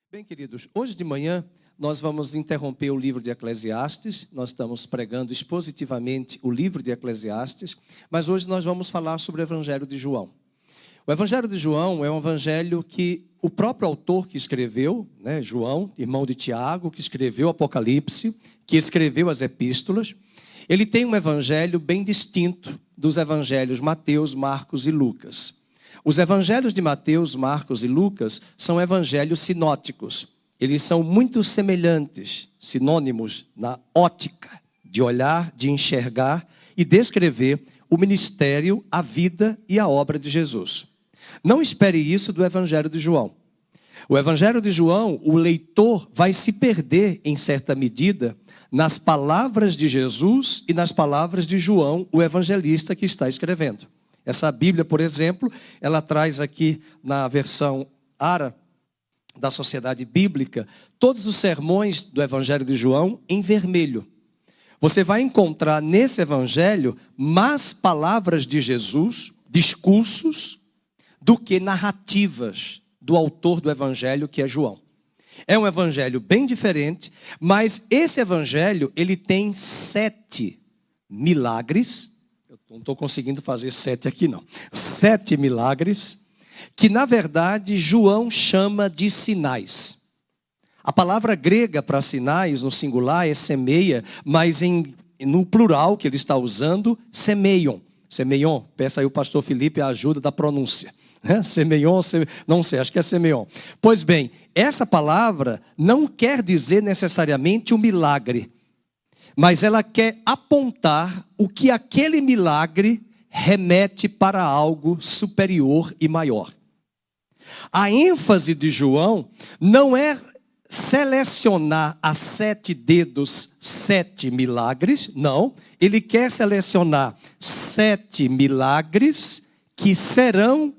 Bem, queridos, hoje de manhã nós vamos interromper o livro de Eclesiastes. Nós estamos pregando expositivamente o livro de Eclesiastes, mas hoje nós vamos falar sobre o Evangelho de João. O Evangelho de João é um evangelho que o próprio autor que escreveu, João, irmão de Tiago, que escreveu o Apocalipse, que escreveu as epístolas, ele tem um evangelho bem distinto dos evangelhos Mateus, Marcos e Lucas. Os evangelhos de Mateus, Marcos e Lucas são evangelhos sinóticos. Eles são muito semelhantes, sinônimos na ótica, de olhar, de enxergar e descrever o ministério, a vida e a obra de Jesus. Não espere isso do Evangelho de João. O Evangelho de João, o leitor vai se perder, em certa medida, nas palavras de Jesus e nas palavras de João, o evangelista que está escrevendo. Essa Bíblia, por exemplo, ela traz aqui na versão ARA da Sociedade Bíblica, todos os sermões do Evangelho de João em vermelho. Você vai encontrar nesse Evangelho mais palavras de Jesus, discursos, do que narrativas do autor do Evangelho, que é João. É um Evangelho bem diferente, mas esse Evangelho, ele tem 7 milagres. Eu não estou conseguindo fazer 7 aqui, não. 7 milagres, que na verdade João chama de sinais. A palavra grega para sinais, no singular, é semeia, mas no plural que ele está usando, semeion. Semeion, peça aí o pastor Felipe a ajuda da pronúncia. Semeion, não sei, acho que é semeion. Pois bem, essa palavra não quer dizer necessariamente o milagre, mas ela quer apontar o que aquele milagre remete para algo superior e maior. A ênfase de João não é selecionar a 7 dedos, 7 milagres, não. Ele quer selecionar 7 milagres que serão,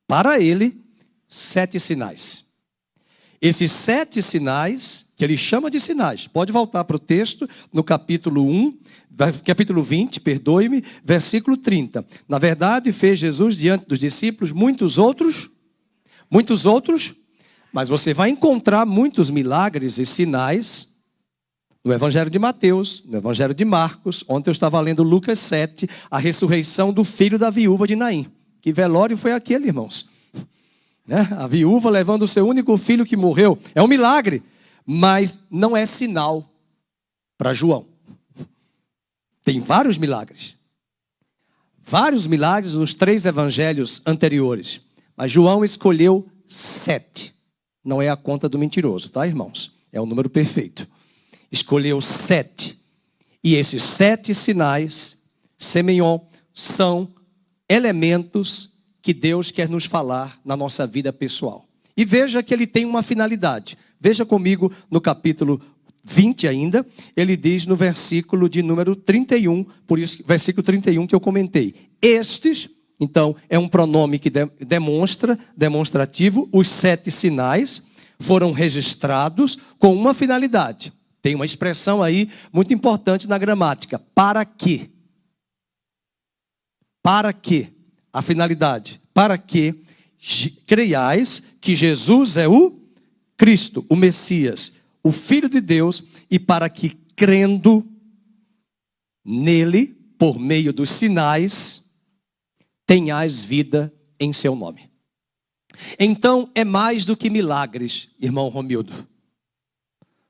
para ele, 7 sinais. Esses 7 sinais, que ele chama de sinais, pode voltar para o texto, no capítulo 20, versículo 30. Na verdade, fez Jesus diante dos discípulos muitos outros, mas você vai encontrar muitos milagres e sinais no Evangelho de Mateus, no Evangelho de Marcos. Ontem eu estava lendo Lucas 7, a ressurreição do filho da viúva de Naim. Que velório foi aquele, irmãos? A viúva levando o seu único filho que morreu. É um milagre, mas não é sinal para João. Tem vários milagres. Vários milagres nos 3 evangelhos anteriores. Mas João escolheu 7. Não é a conta do mentiroso, tá, irmãos? É o número perfeito. Escolheu 7. E esses 7 sinais, semeion, são elementos que Deus quer nos falar na nossa vida pessoal. E veja que ele tem uma finalidade. Veja comigo no capítulo 20 ainda, ele diz no versículo de número 31, por isso, versículo 31 que eu comentei. Estes, então, é um pronome que demonstrativo, os 7 sinais foram registrados com uma finalidade. Tem uma expressão aí muito importante na gramática. Para quê? Para quê? A finalidade, para que creiais que Jesus é o Cristo, o Messias, o Filho de Deus, e para que crendo nele, por meio dos sinais, tenhais vida em seu nome. Então é mais do que milagres, irmão Romildo.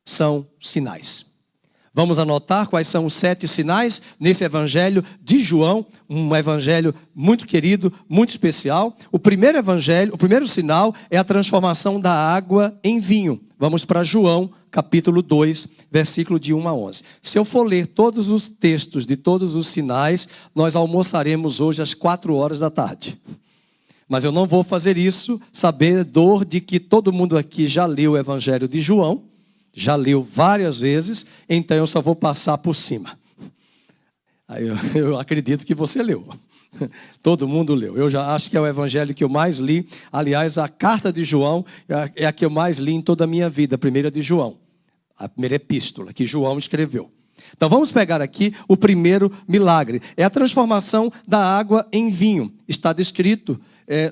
São sinais. Vamos anotar quais são os 7 sinais nesse evangelho de João, um evangelho muito querido, muito especial. O primeiro sinal é a transformação da água em vinho. Vamos para João, capítulo 2, versículo de 1 a 11. Se eu for ler todos os textos de todos os sinais, nós almoçaremos hoje às 4 horas da tarde. Mas eu não vou fazer isso, sabedor de que todo mundo aqui já leu o evangelho de João, já leu várias vezes, então eu só vou passar por cima. Eu acredito que você leu. Todo mundo leu. Eu já acho que é o evangelho que eu mais li. Aliás, a carta de João é a que eu mais li em toda a minha vida, a primeira de João. A primeira epístola que João escreveu. Então vamos pegar aqui o primeiro milagre. É a transformação da água em vinho. Está descrito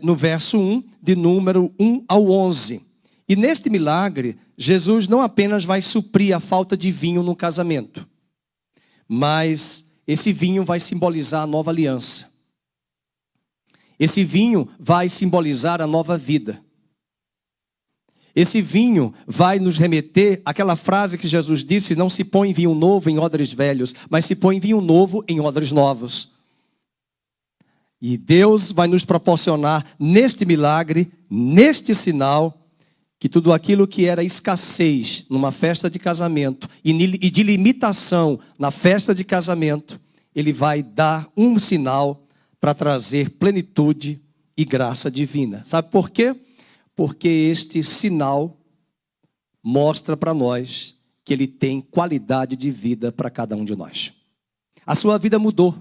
no verso 1, de número 1 ao 11. E neste milagre, Jesus não apenas vai suprir a falta de vinho no casamento, mas esse vinho vai simbolizar a nova aliança. Esse vinho vai simbolizar a nova vida. Esse vinho vai nos remeter àquela frase que Jesus disse: não se põe vinho novo em odres velhos, mas se põe vinho novo em odres novos. E Deus vai nos proporcionar neste milagre, neste sinal, que tudo aquilo que era escassez numa festa de casamento e de limitação na festa de casamento, Ele vai dar um sinal para trazer plenitude e graça divina. Sabe por quê? Porque este sinal mostra para nós que Ele tem qualidade de vida para cada um de nós. A sua vida mudou.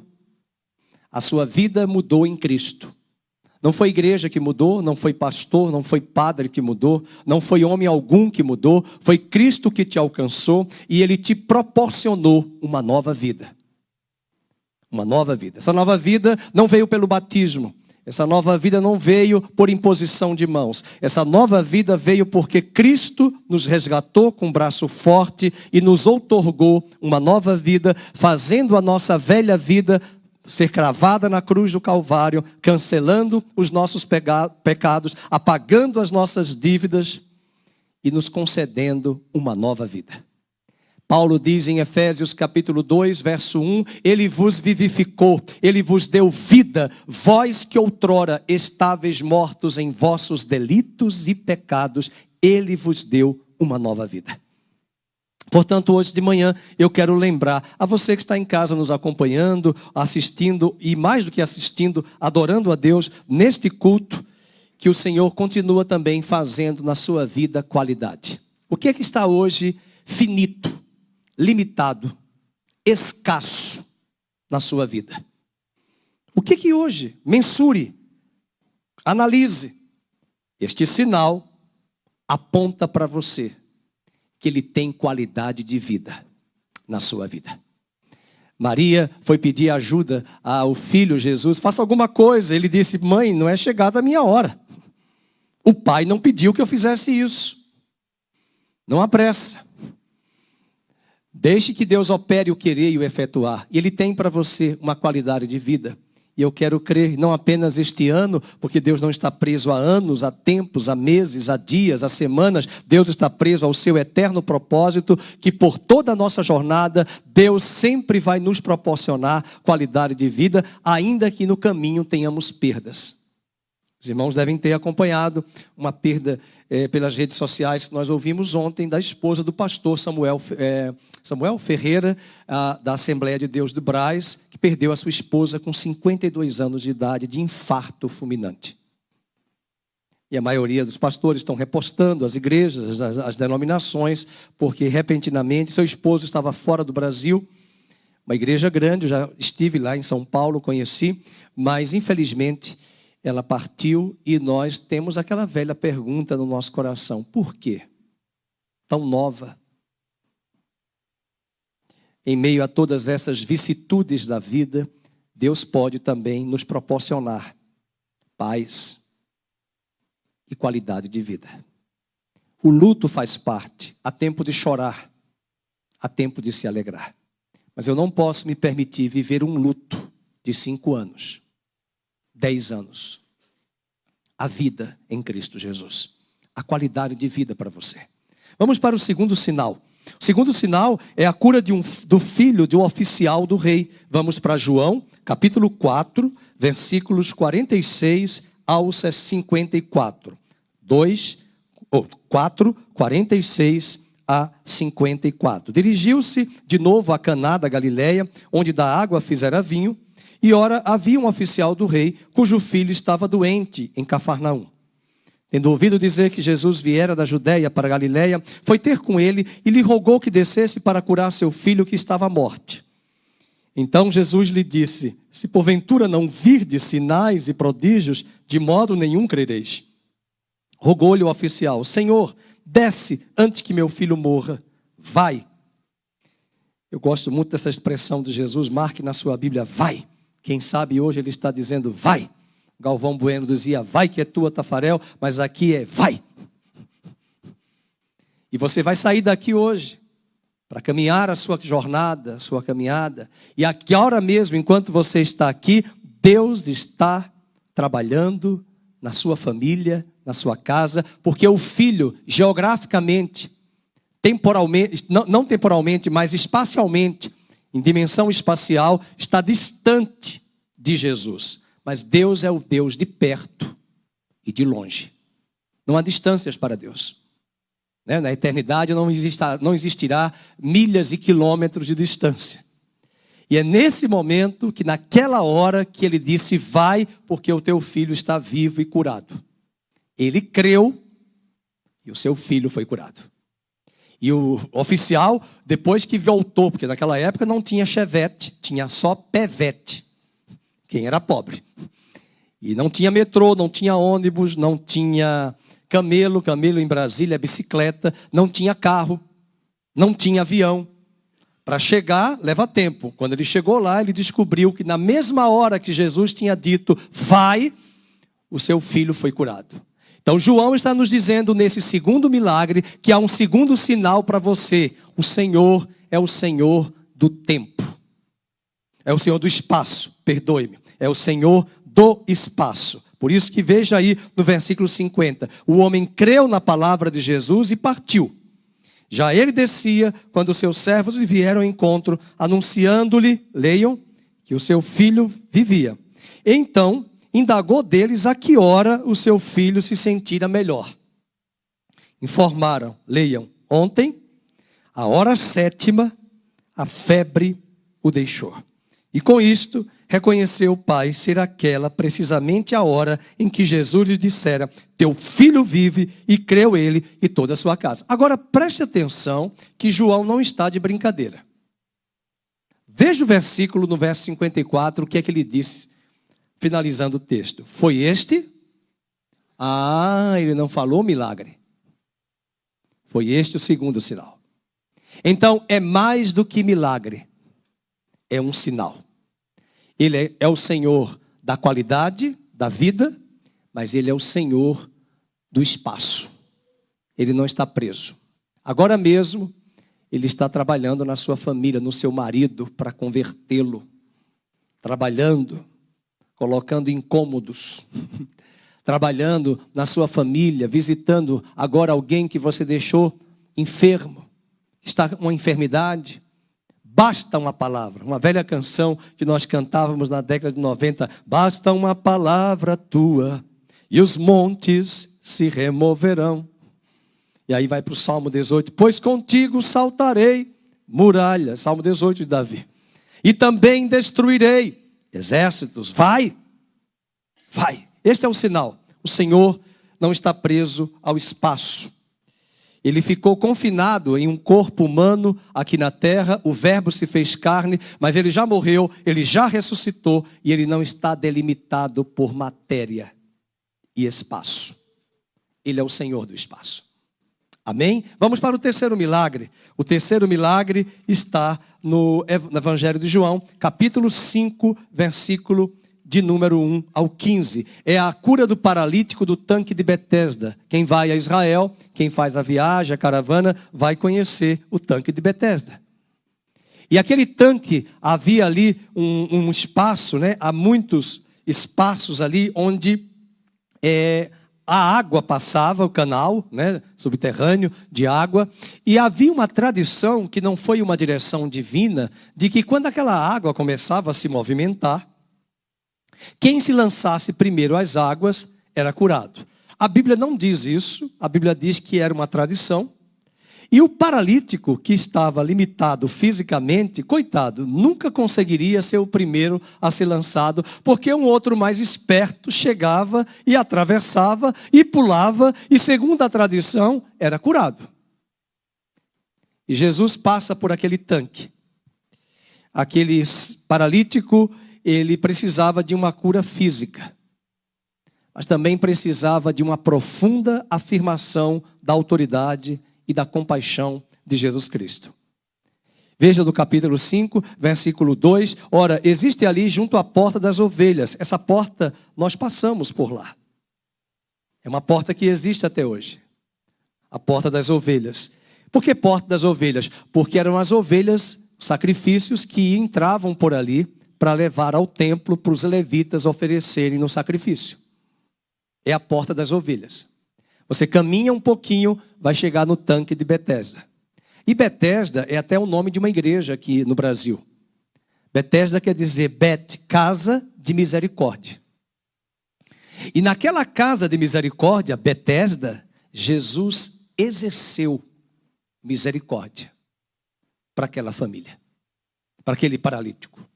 A sua vida mudou em Cristo. Não foi igreja que mudou, não foi pastor, não foi padre que mudou, não foi homem algum que mudou, foi Cristo que te alcançou e Ele te proporcionou uma nova vida. Uma nova vida. Essa nova vida não veio pelo batismo. Essa nova vida não veio por imposição de mãos. Essa nova vida veio porque Cristo nos resgatou com um braço forte e nos outorgou uma nova vida, fazendo a nossa velha vida ser cravada na cruz do Calvário, cancelando os nossos pecados, apagando as nossas dívidas e nos concedendo uma nova vida. Paulo diz em Efésios capítulo 2, verso 1, Ele vos vivificou, Ele vos deu vida, vós que outrora estáveis mortos em vossos delitos e pecados, Ele vos deu uma nova vida. Portanto, hoje de manhã eu quero lembrar a você que está em casa nos acompanhando, assistindo e mais do que assistindo, adorando a Deus neste culto, que o Senhor continua também fazendo na sua vida qualidade. O que é que está hoje finito, limitado, escasso na sua vida? O que é que hoje? Mensure, analise. Este sinal aponta para você que Ele tem qualidade de vida na sua vida. Maria foi pedir ajuda ao filho Jesus, faça alguma coisa. Ele disse: mãe, não é chegada a minha hora. O pai não pediu que eu fizesse isso. Não há pressa. Deixe que Deus opere o querer e o efetuar. E Ele tem para você uma qualidade de vida. E eu quero crer, não apenas este ano, porque Deus não está preso a anos, a tempos, a meses, a dias, a semanas. Deus está preso ao seu eterno propósito, que por toda a nossa jornada, Deus sempre vai nos proporcionar qualidade de vida, ainda que no caminho tenhamos perdas. Os irmãos devem ter acompanhado uma perda pelas redes sociais que nós ouvimos ontem da esposa do pastor Samuel Ferreira, da Assembleia de Deus do Brás, que perdeu a sua esposa com 52 anos de idade de infarto fulminante. E a maioria dos pastores estão repostando as igrejas, as denominações, porque repentinamente seu esposo estava fora do Brasil, uma igreja grande, eu já estive lá em São Paulo, conheci, mas infelizmente ela partiu e nós temos aquela velha pergunta no nosso coração: por quê? Tão nova. Em meio a todas essas vicissitudes da vida, Deus pode também nos proporcionar paz e qualidade de vida. O luto faz parte, há tempo de chorar, há tempo de se alegrar. Mas eu não posso me permitir viver um luto de 5 anos. 10 anos, a vida em Cristo Jesus, a qualidade de vida para você. Vamos para o segundo sinal. O segundo sinal é a cura do filho de um oficial do rei. Vamos para João, capítulo 4, versículos 46 ao 54. 4, 46 a 54. Dirigiu-se de novo a Caná da Galileia, onde da água fizera vinho. E ora, havia um oficial do rei, cujo filho estava doente em Cafarnaum. Tendo ouvido dizer que Jesus viera da Judeia para a Galileia, foi ter com ele e lhe rogou que descesse para curar seu filho que estava à morte. Então Jesus lhe disse: se porventura não virdes sinais e prodígios, de modo nenhum crereis. Rogou-lhe o oficial: Senhor, desce antes que meu filho morra. Vai. Eu gosto muito dessa expressão de Jesus, marque na sua Bíblia, vai. Quem sabe hoje ele está dizendo, vai. Galvão Bueno dizia, vai que é tua, Tafarel, mas aqui é vai. E você vai sair daqui hoje para caminhar a sua jornada, a sua caminhada. E aqui, hora mesmo, enquanto você está aqui, Deus está trabalhando na sua família, na sua casa, porque o filho, geograficamente, temporalmente, não temporalmente, mas espacialmente, em dimensão espacial, está distante de Jesus. Mas Deus é o Deus de perto e de longe. Não há distâncias para Deus. Na eternidade não existirá milhas e quilômetros de distância. E é nesse momento, que naquela hora, que ele disse: vai, porque o teu filho está vivo e curado. Ele creu e o seu filho foi curado. E o oficial, depois que voltou, porque naquela época não tinha chevette, tinha só pevete, quem era pobre. E não tinha metrô, não tinha ônibus, não tinha camelo em Brasília, bicicleta, não tinha carro, não tinha avião. Para chegar, leva tempo. Quando ele chegou lá, ele descobriu que na mesma hora que Jesus tinha dito: vai, o seu filho foi curado. Então João está nos dizendo nesse segundo milagre que há um segundo sinal para você. O Senhor é o Senhor do tempo. É o Senhor do espaço, perdoe-me. É o Senhor do espaço. Por isso que veja aí no versículo 50. O homem creu na palavra de Jesus e partiu. Já ele descia quando seus servos lhe vieram ao encontro, anunciando-lhe, leiam, que o seu filho vivia. Então, indagou deles a que hora o seu filho se sentira melhor. Informaram, leiam, ontem, a hora 7ª, a febre o deixou. E com isto, reconheceu o pai ser aquela precisamente a hora em que Jesus lhe dissera: teu filho vive, e creu ele e toda a sua casa. Agora preste atenção que João não está de brincadeira. Veja o versículo no verso 54, o que é que ele disse, finalizando o texto. Foi este? Ele não falou milagre. Foi este o segundo sinal. Então é mais do que milagre. É um sinal. Ele é o Senhor da qualidade, da vida, mas Ele é o Senhor do espaço. Ele não está preso. Agora mesmo, Ele está trabalhando na sua família, no seu marido, para convertê-lo. Trabalhando, colocando incômodos. Trabalhando na sua família, visitando agora alguém que você deixou enfermo. Está com uma enfermidade. Basta uma palavra, uma velha canção que nós cantávamos na década de 90. Basta uma palavra tua e os montes se removerão. E aí vai para o Salmo 18. Pois contigo saltarei muralhas. Salmo 18 de Davi. E também destruirei exércitos. Vai. Este é o sinal. O Senhor não está preso ao espaço. Ele ficou confinado em um corpo humano aqui na terra, o verbo se fez carne, mas ele já morreu, ele já ressuscitou e ele não está delimitado por matéria e espaço. Ele é o Senhor do espaço. Amém? Vamos para o terceiro milagre. O terceiro milagre está no Evangelho de João, capítulo 5, versículo de número 1 ao 15. É a cura do paralítico do tanque de Betesda. Quem vai a Israel, quem faz a viagem, a caravana, vai conhecer o tanque de Betesda. E aquele tanque, havia ali um espaço, há muitos espaços ali onde a água passava, o canal subterrâneo de água. E havia uma tradição, que não foi uma direção divina, de que quando aquela água começava a se movimentar, quem se lançasse primeiro às águas era curado. A Bíblia não diz isso, a Bíblia diz que era uma tradição. E o paralítico, que estava limitado fisicamente, coitado, nunca conseguiria ser o primeiro a ser lançado, porque um outro mais esperto chegava e atravessava e pulava, e segundo a tradição, era curado. E Jesus passa por aquele tanque. Aquele paralítico, ele precisava de uma cura física, mas também precisava de uma profunda afirmação da autoridade e da compaixão de Jesus Cristo. Veja do capítulo 5, versículo 2. Ora, existe ali junto à porta das ovelhas. Essa porta, nós passamos por lá. É uma porta que existe até hoje. A porta das ovelhas. Por que porta das ovelhas? Porque eram as ovelhas, sacrifícios que entravam por ali para levar ao templo para os levitas oferecerem no sacrifício. É a porta das ovelhas. Você caminha um pouquinho, vai chegar no tanque de Betesda. E Betesda é até o nome de uma igreja aqui no Brasil. Betesda quer dizer Bet, casa de misericórdia. E naquela casa de misericórdia, Betesda, Jesus exerceu misericórdia para aquela família, para aquele paralítico.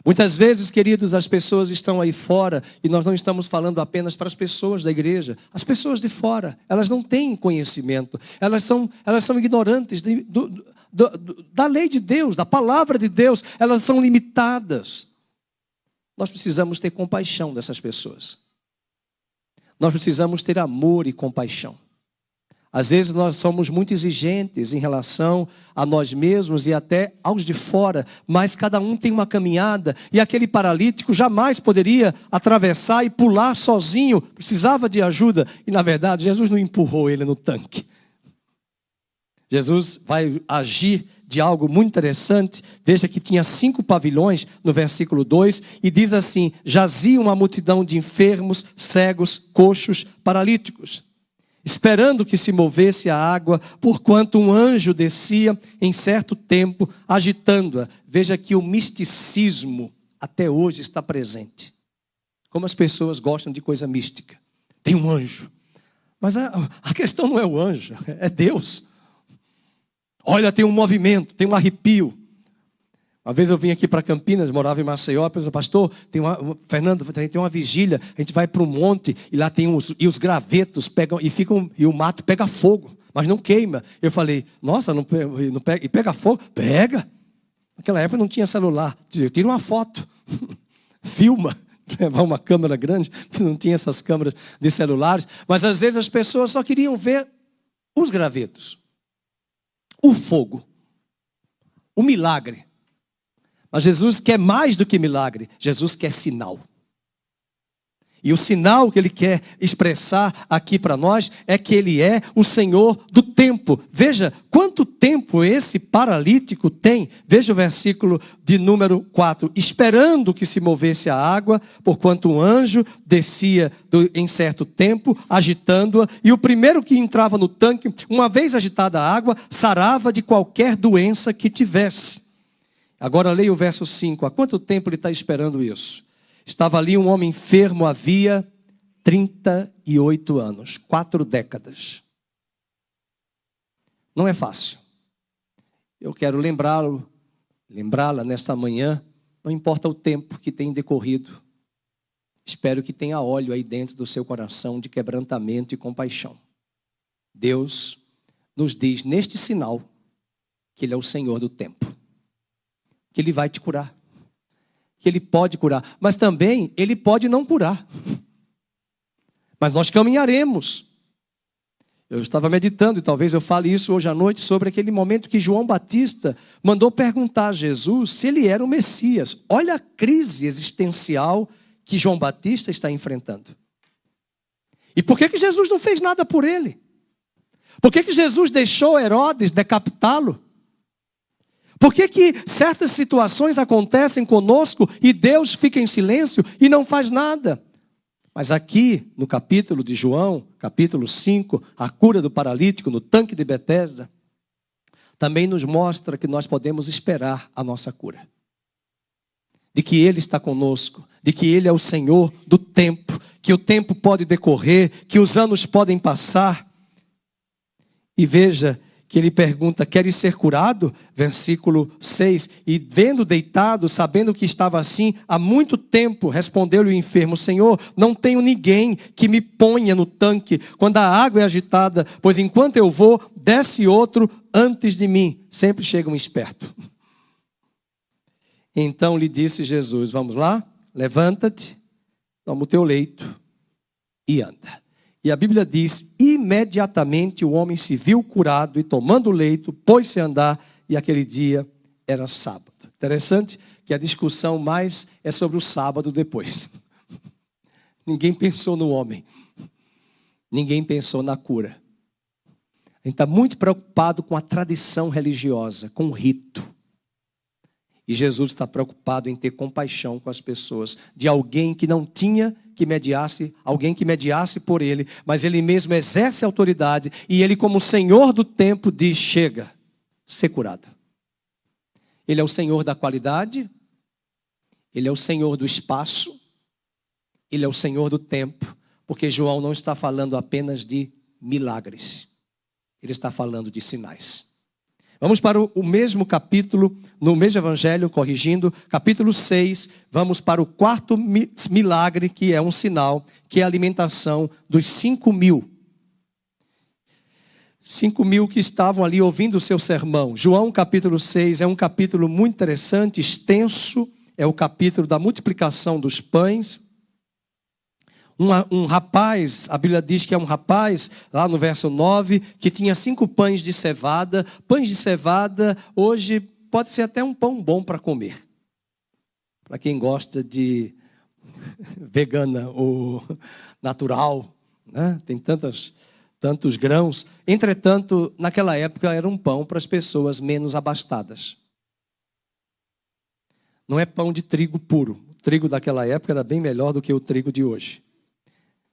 Muitas vezes, queridos, as pessoas estão aí fora e nós não estamos falando apenas para as pessoas da igreja. As pessoas de fora, elas não têm conhecimento, elas são ignorantes da lei de Deus, da palavra de Deus, elas são limitadas. Nós precisamos ter compaixão dessas pessoas. Nós precisamos ter amor e compaixão. Às vezes nós somos muito exigentes em relação a nós mesmos e até aos de fora, mas cada um tem uma caminhada e aquele paralítico jamais poderia atravessar e pular sozinho, precisava de ajuda e na verdade Jesus não empurrou ele no tanque. Jesus vai agir de algo muito interessante. Veja que tinha 5 pavilhões no versículo 2 e diz assim: jazia uma multidão de enfermos, cegos, coxos, paralíticos, esperando que se movesse a água, porquanto um anjo descia em certo tempo, agitando-a. Veja que o misticismo até hoje está presente. Como as pessoas gostam de coisa mística. Tem um anjo. Mas a questão não é o anjo, é Deus. Olha, tem um movimento, tem um arrepio. Uma vez eu vim aqui para Campinas, morava em Maceió, pensei, pastor, Fernando, tem uma vigília, a gente vai para um monte e lá tem os gravetos pegam e o mato pega fogo, mas não queima. Eu falei, nossa, não pega, e pega fogo? Pega. Naquela época não tinha celular, tira uma foto, filma, levar uma câmera grande, não tinha essas câmeras de celulares, mas às vezes as pessoas só queriam ver os gravetos, o fogo, o milagre. Mas Jesus quer mais do que milagre, Jesus quer sinal. E o sinal que Ele quer expressar aqui para nós é que Ele é o Senhor do tempo. Veja quanto tempo esse paralítico tem. Veja o versículo de número 4. Esperando que se movesse a água, porquanto um anjo descia em certo tempo, agitando-a. E o primeiro que entrava no tanque, uma vez agitada a água, sarava de qualquer doença que tivesse. Agora leia o verso 5. Há quanto tempo ele está esperando isso? Estava ali um homem enfermo havia 38 anos, 4 décadas. Não é fácil. Eu quero lembrá-la nesta manhã, não importa o tempo que tem decorrido. Espero que tenha óleo aí dentro do seu coração de quebrantamento e compaixão. Deus nos diz neste sinal que Ele é o Senhor do tempo. Que Ele vai te curar. Que Ele pode curar. Mas também Ele pode não curar. Mas nós caminharemos. Eu estava meditando, e talvez eu fale isso hoje à noite, sobre aquele momento que João Batista mandou perguntar a Jesus se Ele era o Messias. Olha a crise existencial que João Batista está enfrentando. E por que Jesus não fez nada por ele? Por que Jesus deixou Herodes decapitá-lo? Por que certas situações acontecem conosco e Deus fica em silêncio e não faz nada? Mas aqui no capítulo de João, capítulo 5, a cura do paralítico no tanque de Betesda, também nos mostra que nós podemos esperar a nossa cura. De que Ele está conosco, de que Ele é o Senhor do tempo, que o tempo pode decorrer, que os anos podem passar. E veja que ele pergunta, queres ser curado? Versículo 6, e vendo deitado, sabendo que estava assim há muito tempo, respondeu-lhe o enfermo, Senhor, não tenho ninguém que me ponha no tanque quando a água é agitada, pois enquanto eu vou, desce outro antes de mim. Sempre chega um esperto. Então lhe disse Jesus, vamos lá, levanta-te, toma o teu leito e anda. E a Bíblia diz, imediatamente o homem se viu curado e tomando o leito, pôs-se a andar e aquele dia era sábado. Interessante que a discussão mais é sobre o sábado depois. Ninguém pensou no homem. Ninguém pensou na cura. A gente está muito preocupado com a tradição religiosa, com o rito. E Jesus está preocupado em ter compaixão com as pessoas, de alguém que não tinha que mediasse, alguém que mediasse por ele, mas ele mesmo exerce autoridade, e ele, como Senhor do tempo, diz: chega, ser curado. Ele é o Senhor da qualidade, ele é o Senhor do espaço, ele é o Senhor do tempo, porque João não está falando apenas de milagres, ele está falando de sinais. Vamos para o mesmo capítulo, no mesmo evangelho, corrigindo, capítulo 6, vamos para o quarto milagre, que é um sinal, que é a alimentação dos 5.000. 5.000 que estavam ali ouvindo o seu sermão. João capítulo 6 é um capítulo muito interessante, extenso, é o capítulo da multiplicação dos pães. Um rapaz, a Bíblia diz que é um rapaz, lá no verso 9, que tinha 5 pães de cevada. Pães de cevada, hoje, pode ser até um pão bom para comer. Para quem gosta de vegana ou natural, né? Tem tantos grãos. Entretanto, naquela época era um pão para as pessoas menos abastadas. Não é pão de trigo puro. O trigo daquela época era bem melhor do que o trigo de hoje.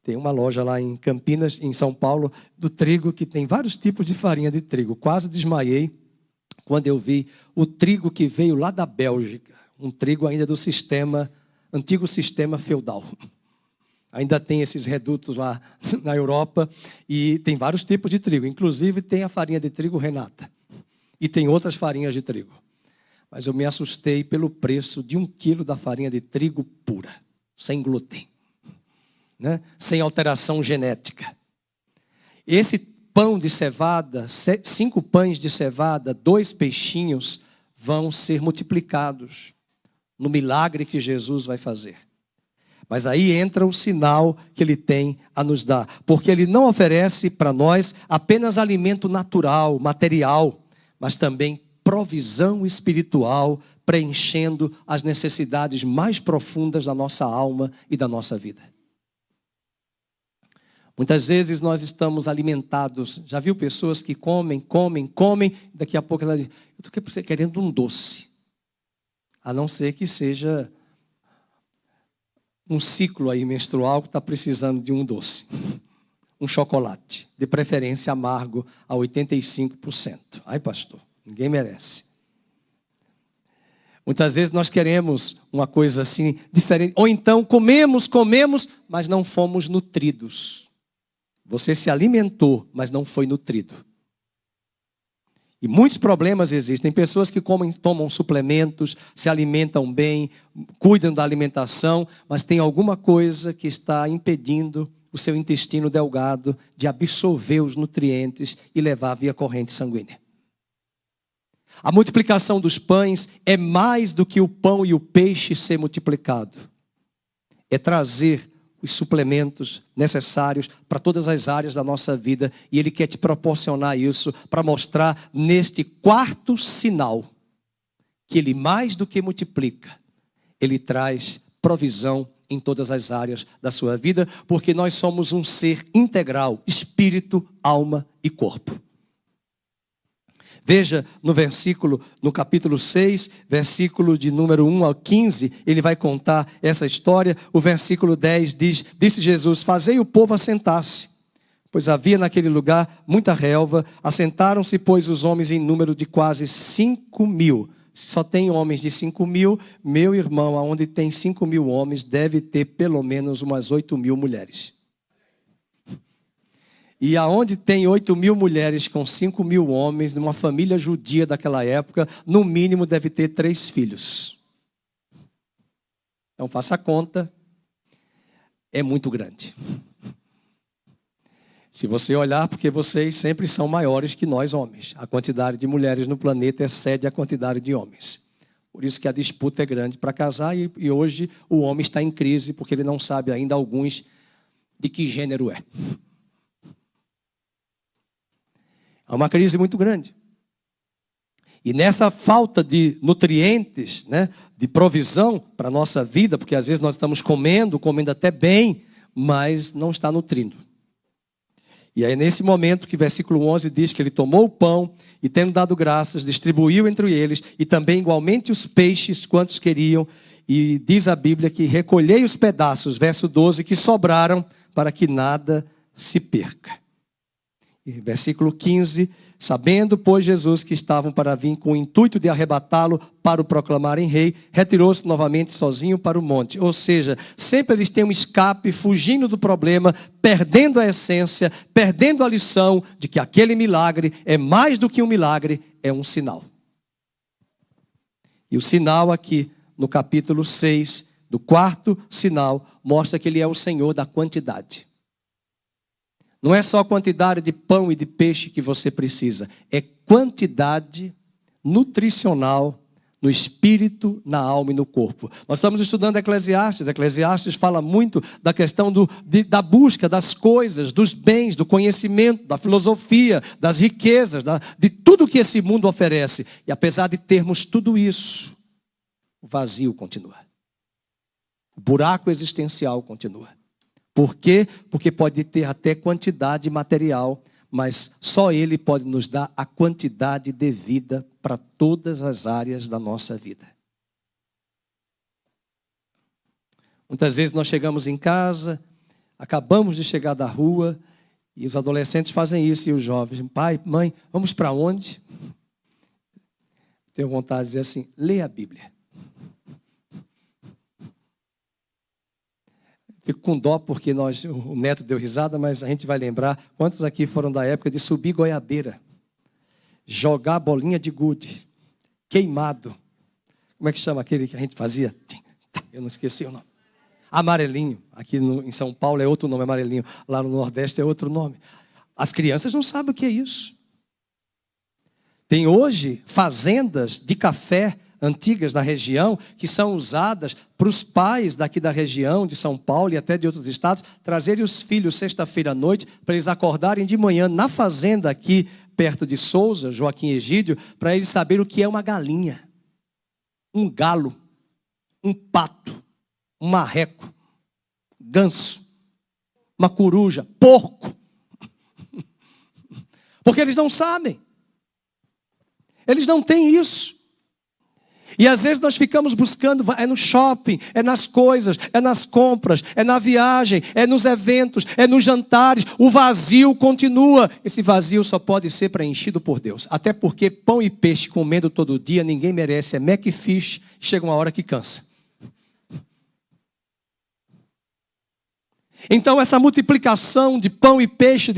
Tem uma loja lá em Campinas, em São Paulo, do trigo, que tem vários tipos de farinha de trigo. Quase desmaiei quando eu vi o trigo que veio lá da Bélgica. Um trigo ainda do antigo sistema feudal. Ainda tem esses redutos lá na Europa e tem vários tipos de trigo. Inclusive tem a farinha de trigo Renata. E tem outras farinhas de trigo. Mas eu me assustei pelo preço de 1 quilo da farinha de trigo pura, sem glúten. Né? Sem alteração genética. Esse pão de cevada, 5 pães de cevada, 2 peixinhos, vão ser multiplicados no milagre que Jesus vai fazer. Mas aí entra o sinal que ele tem a nos dar, porque ele não oferece para nós apenas alimento natural, material, mas também provisão espiritual, preenchendo as necessidades mais profundas da nossa alma e da nossa vida. Muitas vezes nós estamos alimentados. Já viu pessoas que comem, daqui a pouco ela diz: eu estou querendo um doce. A não ser que seja um ciclo aí menstrual que está precisando de um doce. Um chocolate, de preferência amargo a 85%. Ai, pastor, ninguém merece. Muitas vezes nós queremos uma coisa assim diferente. Ou então comemos, mas não fomos nutridos. Você se alimentou, mas não foi nutrido. E muitos problemas existem. Pessoas que tomam suplementos, se alimentam bem, cuidam da alimentação, mas tem alguma coisa que está impedindo o seu intestino delgado de absorver os nutrientes e levar via corrente sanguínea. A multiplicação dos pães é mais do que o pão e o peixe ser multiplicado. É trazer os suplementos necessários para todas as áreas da nossa vida. E Ele quer te proporcionar isso para mostrar neste quarto sinal que Ele mais do que multiplica, Ele traz provisão em todas as áreas da sua vida, porque nós somos um ser integral, espírito, alma e corpo. Veja no capítulo 6, versículo de número 1 ao 15, ele vai contar essa história. O versículo 10 diz: disse Jesus: fazei o povo assentar-se, pois havia naquele lugar muita relva. Assentaram-se, pois, os homens em número de quase 5.000. Só tem homens de 5.000, meu irmão, aonde tem 5.000 homens, deve ter pelo menos umas 8.000 mulheres. E aonde tem 8.000 mulheres com 5.000 homens, numa família judia daquela época, no mínimo deve ter 3 filhos. Então faça a conta, é muito grande. Se você olhar, porque vocês sempre são maiores que nós homens. A quantidade de mulheres no planeta excede a quantidade de homens. Por isso que a disputa é grande para casar, e hoje o homem está em crise, porque ele não sabe ainda alguns de que gênero é. É uma crise muito grande. E nessa falta de nutrientes, né, de provisão para a nossa vida, porque às vezes nós estamos comendo até bem, mas não está nutrindo. E aí nesse momento que versículo 11 diz que ele tomou o pão e tendo dado graças, distribuiu entre eles e também igualmente os peixes quantos queriam. E diz a Bíblia que recolhei os pedaços, verso 12, que sobraram para que nada se perca. E versículo 15, sabendo, pois, Jesus que estavam para vir com o intuito de arrebatá-lo para o proclamarem rei, retirou-se novamente sozinho para o monte. Ou seja, sempre eles têm um escape, fugindo do problema, perdendo a essência, perdendo a lição de que aquele milagre é mais do que um milagre, é um sinal. E o sinal aqui, no capítulo 6, do quarto sinal, mostra que ele é o Senhor da quantidade. Não é só a quantidade de pão e de peixe que você precisa, é quantidade nutricional no espírito, na alma e no corpo. Nós estamos estudando Eclesiastes. Eclesiastes fala muito da questão da busca das coisas, dos bens, do conhecimento, da filosofia, das riquezas, de tudo que esse mundo oferece. E apesar de termos tudo isso, o vazio continua. O buraco existencial continua. Por quê? Porque pode ter até quantidade material, mas só Ele pode nos dar a quantidade devida para todas as áreas da nossa vida. Muitas vezes nós chegamos em casa, acabamos de chegar da rua, e os adolescentes fazem isso, e os jovens, pai, mãe, vamos para onde? Tenho vontade de dizer assim, lê a Bíblia. Fico com dó porque o neto deu risada, mas a gente vai lembrar quantos aqui foram da época de subir goiabeira, jogar bolinha de gude, queimado. Como é que chama aquele que a gente fazia? Eu não esqueci o nome. Amarelinho. Aqui em São Paulo é outro nome, amarelinho. Lá no Nordeste é outro nome. As crianças não sabem o que é isso. Tem hoje fazendas de café antigas na região, que são usadas para os pais daqui da região, de São Paulo e até de outros estados, trazerem os filhos sexta-feira à noite, para eles acordarem de manhã na fazenda aqui, perto de Souza, Joaquim Egídio, para eles saberem o que é uma galinha, um galo, um pato, um marreco, ganso, uma coruja, porco. Porque eles não sabem. Eles não têm isso. E às vezes nós ficamos buscando, é no shopping, é nas coisas, é nas compras, é na viagem, é nos eventos, é nos jantares. O vazio continua. Esse vazio só pode ser preenchido por Deus. Até porque pão e peixe comendo todo dia, ninguém merece. É Macfish, chega uma hora que cansa. Então essa multiplicação de pão e peixe,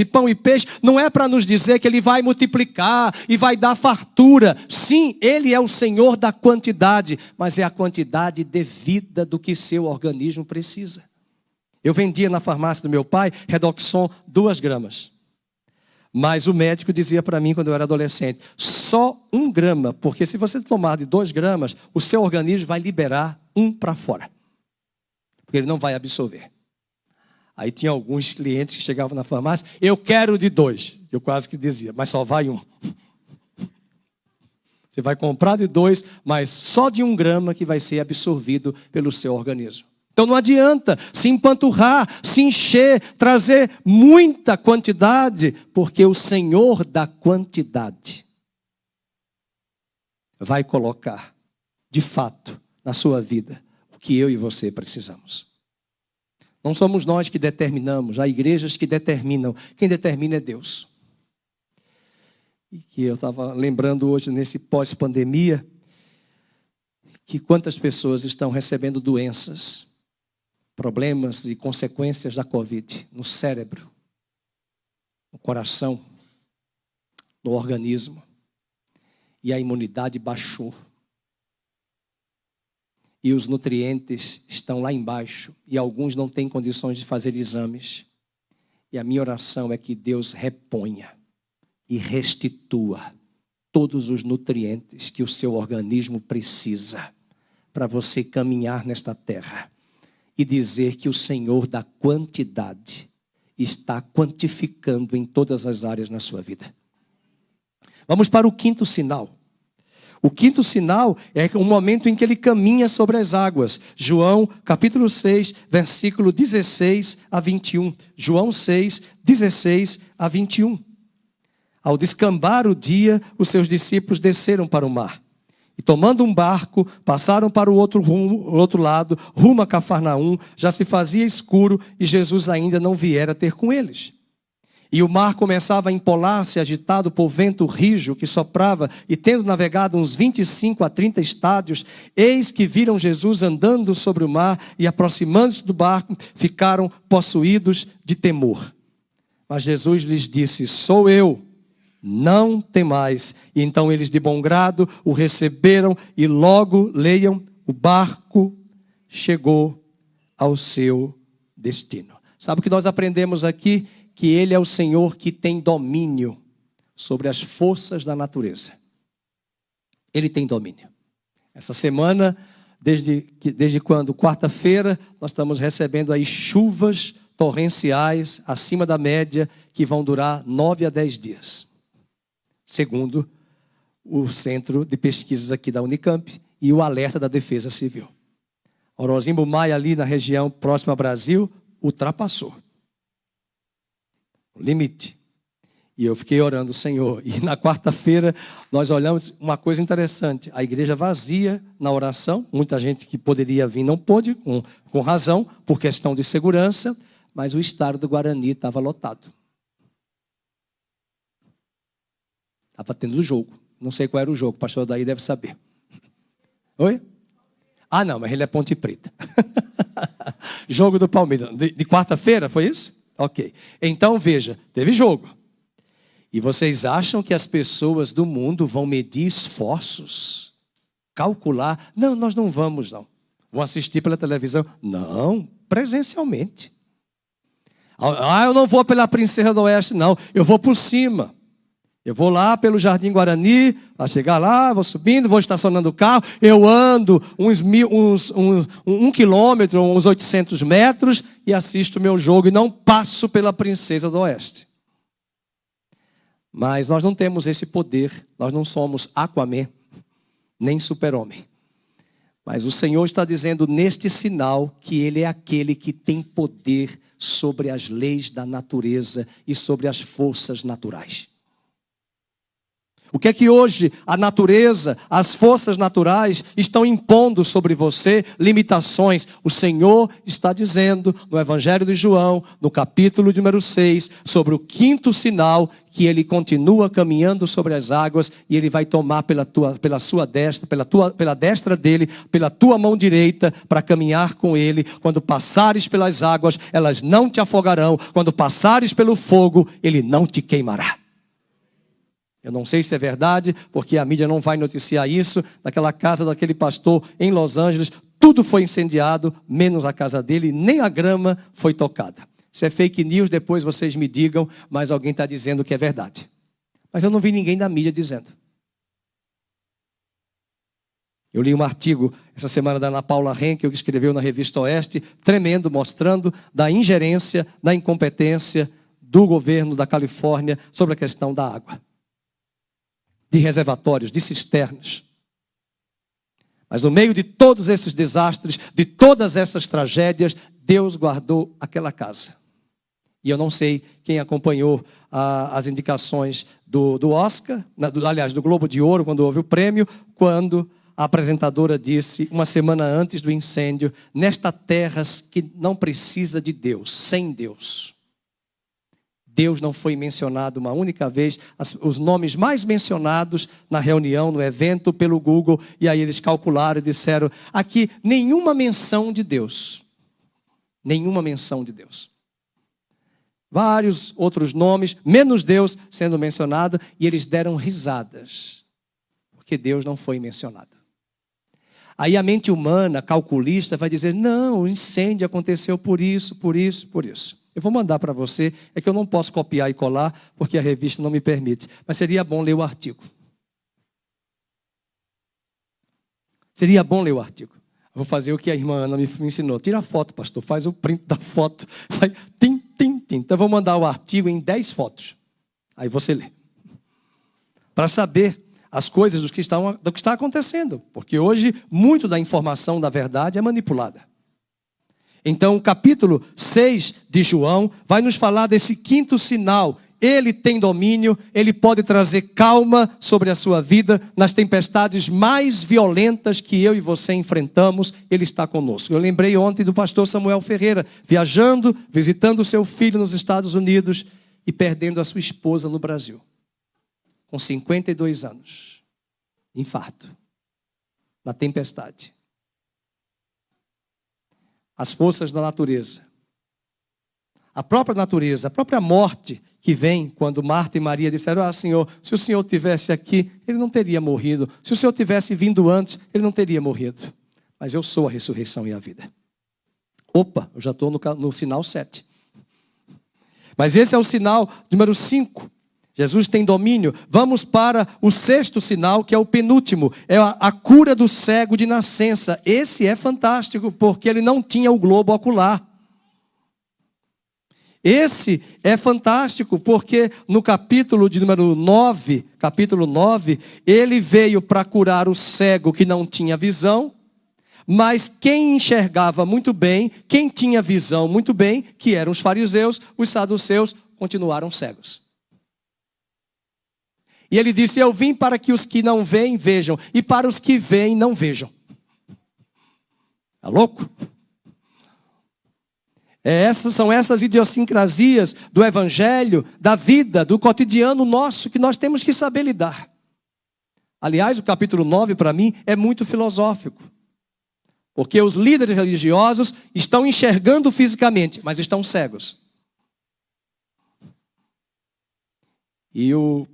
não é para nos dizer que Ele vai multiplicar e vai dar fartura. Sim, Ele é o Senhor da quantidade, mas é a quantidade devida do que seu organismo precisa. Eu vendia na farmácia do meu pai Redoxon 2 gramas. Mas o médico dizia para mim quando eu era adolescente, só 1 grama, porque se você tomar de 2 gramas, o seu organismo vai liberar 1 para fora. Porque ele não vai absorver. Aí tinha alguns clientes que chegavam na farmácia, eu quero de 2. Eu quase que dizia, mas só vai 1. Você vai comprar de 2, mas só de 1 grama que vai ser absorvido pelo seu organismo. Então não adianta se empanturrar, se encher, trazer muita quantidade, porque o Senhor da quantidade vai colocar, de fato, na sua vida, o que eu e você precisamos. Não somos nós que determinamos, há igrejas que determinam. Quem determina é Deus. E que eu estava lembrando hoje, nesse pós-pandemia, que quantas pessoas estão recebendo doenças, problemas e consequências da Covid no cérebro, no coração, no organismo. E a imunidade baixou. E os nutrientes estão lá embaixo. E alguns não têm condições de fazer exames. E a minha oração é que Deus reponha e restitua todos os nutrientes que o seu organismo precisa para você caminhar nesta terra e dizer que o Senhor da quantidade está quantificando em todas as áreas na sua vida. Vamos para o 5º sinal. O quinto sinal é o momento em que ele caminha sobre as águas. João, capítulo 6, versículo 16 a 21. João 6, 16 a 21. Ao descambar o dia, os seus discípulos desceram para o mar. E tomando um barco, passaram para o outro lado, rumo a Cafarnaum. Já se fazia escuro e Jesus ainda não viera ter com eles. E o mar começava a empolar-se, agitado por vento rijo que soprava, e tendo navegado uns 25 a 30 estádios, eis que viram Jesus andando sobre o mar, e aproximando-se do barco, ficaram possuídos de temor. Mas Jesus lhes disse: sou eu, não temais. E então eles de bom grado o receberam, e logo, leiam, o barco chegou ao seu destino. Sabe o que nós aprendemos aqui? Que Ele é o Senhor que tem domínio sobre as forças da natureza. Ele tem domínio. Essa semana, desde quando? Quarta-feira, nós estamos recebendo aí chuvas torrenciais acima da média que vão durar 9 a 10 dias. Segundo o Centro de Pesquisas aqui da Unicamp e o alerta da Defesa Civil. Orozimbo Maia, ali na região próxima ao Brasil, ultrapassou o limite. E eu fiquei orando, Senhor. E na quarta-feira nós olhamos uma coisa interessante. A igreja vazia na oração. Muita gente que poderia vir não pôde, com razão, por questão de segurança. Mas o estádio do Guarani estava lotado. Estava tendo jogo. Não sei qual era o jogo. O pastor daí deve saber. Oi? Ah, não, mas ele é Ponte Preta. Jogo do Palmeiras. De quarta-feira, foi isso? Ok. Então, veja, teve jogo. E vocês acham que as pessoas do mundo vão medir esforços? Calcular? Não, nós não vamos, não. Vão assistir pela televisão? Não, presencialmente. Ah, eu não vou pela Princesa do Oeste, não. Eu vou por cima. Eu vou lá pelo Jardim Guarani, vai chegar lá, vou subindo, vou estacionando o carro, eu ando um quilômetro, uns 800 metros e assisto o meu jogo e não passo pela Princesa do Oeste. Mas nós não temos esse poder, nós não somos Aquaman, nem Super-Homem. Mas o Senhor está dizendo neste sinal que Ele é aquele que tem poder sobre as leis da natureza e sobre as forças naturais. O que é que hoje a natureza, as forças naturais estão impondo sobre você? Limitações. O Senhor está dizendo no Evangelho de João, no capítulo número 6, sobre o quinto sinal, que Ele continua caminhando sobre as águas e Ele vai tomar pela sua destra, pela destra dEle, pela tua mão direita, para caminhar com Ele. Quando passares pelas águas, elas não te afogarão. Quando passares pelo fogo, Ele não te queimará. Eu não sei se é verdade, porque a mídia não vai noticiar isso. Naquela casa daquele pastor em Los Angeles, tudo foi incendiado, menos a casa dele, nem a grama foi tocada. Se é fake news, depois vocês me digam, mas alguém está dizendo que é verdade. Mas eu não vi ninguém da mídia dizendo. Eu li um artigo essa semana da Ana Paula Henkel, que escreveu na Revista Oeste, tremendo, mostrando da ingerência, da incompetência do governo da Califórnia sobre a questão da água. De reservatórios, de cisternas. Mas no meio de todos esses desastres, de todas essas tragédias, Deus guardou aquela casa. E eu não sei quem acompanhou as indicações do Oscar, aliás, do Globo de Ouro, quando houve o prêmio, quando a apresentadora disse, uma semana antes do incêndio, nesta terra que não precisa de Deus, sem Deus. Deus não foi mencionado uma única vez. Os nomes mais mencionados na reunião, no evento, pelo Google. E aí eles calcularam e disseram, aqui, nenhuma menção de Deus. Nenhuma menção de Deus. Vários outros nomes, menos Deus sendo mencionado. E eles deram risadas. Porque Deus não foi mencionado. Aí a mente humana, calculista, vai dizer, não, o incêndio aconteceu por isso, por isso, por isso. Eu vou mandar para você, é que eu não posso copiar e colar, porque a revista não me permite. Mas seria bom ler o artigo. Seria bom ler o artigo. Vou fazer o que a irmã Ana me ensinou. Tira a foto, pastor, faz o print da foto. Vai, tim, tim, tim. Então eu vou mandar o artigo em 10 fotos. Aí você lê. Para saber as coisas do que está acontecendo. Porque hoje, muito da informação da verdade é manipulada. Então, o capítulo 6 de João vai nos falar desse quinto sinal. Ele tem domínio, ele pode trazer calma sobre a sua vida nas tempestades mais violentas que eu e você enfrentamos, ele está conosco. Eu lembrei ontem do pastor Samuel Ferreira, viajando, visitando o seu filho nos Estados Unidos e perdendo a sua esposa no Brasil, com 52 anos, infarto, na tempestade. As forças da natureza, a própria natureza, a própria morte que vem quando Marta e Maria disseram: Senhor, se o Senhor tivesse aqui, ele não teria morrido. Se o Senhor tivesse vindo antes, ele não teria morrido. Mas eu sou a ressurreição e a vida. Opa, eu já estou no sinal 7. Mas esse é o sinal número 5. Jesus tem domínio. Vamos para o sexto sinal, que é o penúltimo. É a cura do cego de nascença. Esse é fantástico, porque ele não tinha o globo ocular. Esse é fantástico, porque no capítulo de número 9, ele veio para curar o cego que não tinha visão, mas quem enxergava muito bem, quem tinha visão muito bem, que eram os fariseus, os saduceus, continuaram cegos. E ele disse: eu vim para que os que não veem, vejam, e para os que veem, não vejam. Tá louco? São essas idiosincrasias do evangelho, da vida, do cotidiano nosso, que nós temos que saber lidar. Aliás, o capítulo 9, para mim, é muito filosófico. Porque os líderes religiosos estão enxergando fisicamente, mas estão cegos. E o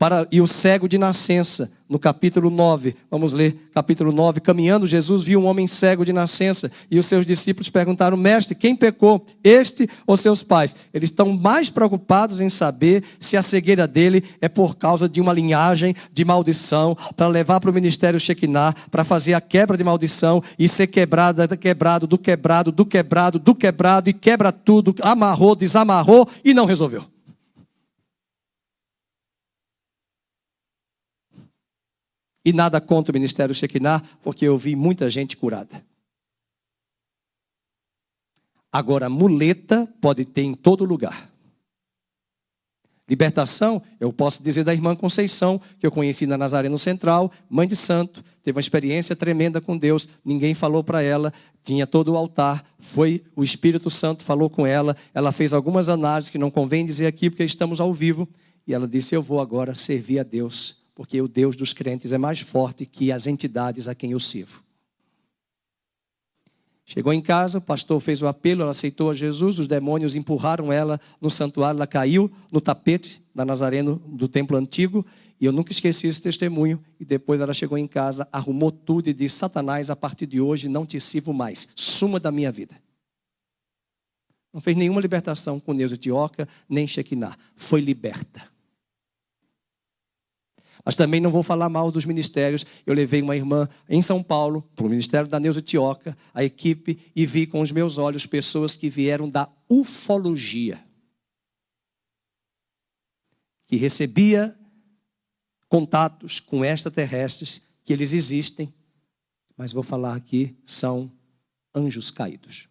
cego de nascença, no capítulo 9, vamos ler capítulo 9, caminhando, Jesus viu um homem cego de nascença, e os seus discípulos perguntaram: mestre, quem pecou, este ou seus pais? Eles estão mais preocupados em saber se a cegueira dele é por causa de uma linhagem de maldição, para levar para o ministério Shekinah, para fazer a quebra de maldição, e ser quebrado, e quebra tudo, amarrou, desamarrou, e não resolveu. E nada contra o ministério Shekinah, porque eu vi muita gente curada. Agora, muleta pode ter em todo lugar. Libertação, eu posso dizer da irmã Conceição, que eu conheci na Nazareno Central, mãe de santo, teve uma experiência tremenda com Deus, ninguém falou para ela, tinha todo o altar, foi o Espírito Santo, falou com ela, ela fez algumas análises que não convém dizer aqui, porque estamos ao vivo, e ela disse: eu vou agora servir a Deus, porque o Deus dos crentes é mais forte que as entidades a quem eu sirvo. Chegou em casa, o pastor fez o apelo, ela aceitou a Jesus, os demônios empurraram ela no santuário, ela caiu no tapete da Nazareno, do templo antigo, e eu nunca esqueci esse testemunho. E depois ela chegou em casa, arrumou tudo e disse: Satanás, a partir de hoje não te sirvo mais, suma da minha vida. Não fez nenhuma libertação com Neuza Tioca, nem Shekinah, foi liberta. Mas também não vou falar mal dos ministérios. Eu levei uma irmã em São Paulo, para o ministério da Neuza Tioca, a equipe, e vi com os meus olhos pessoas que vieram da ufologia, que recebia contatos com extraterrestres, que eles existem, mas vou falar aqui, são anjos caídos.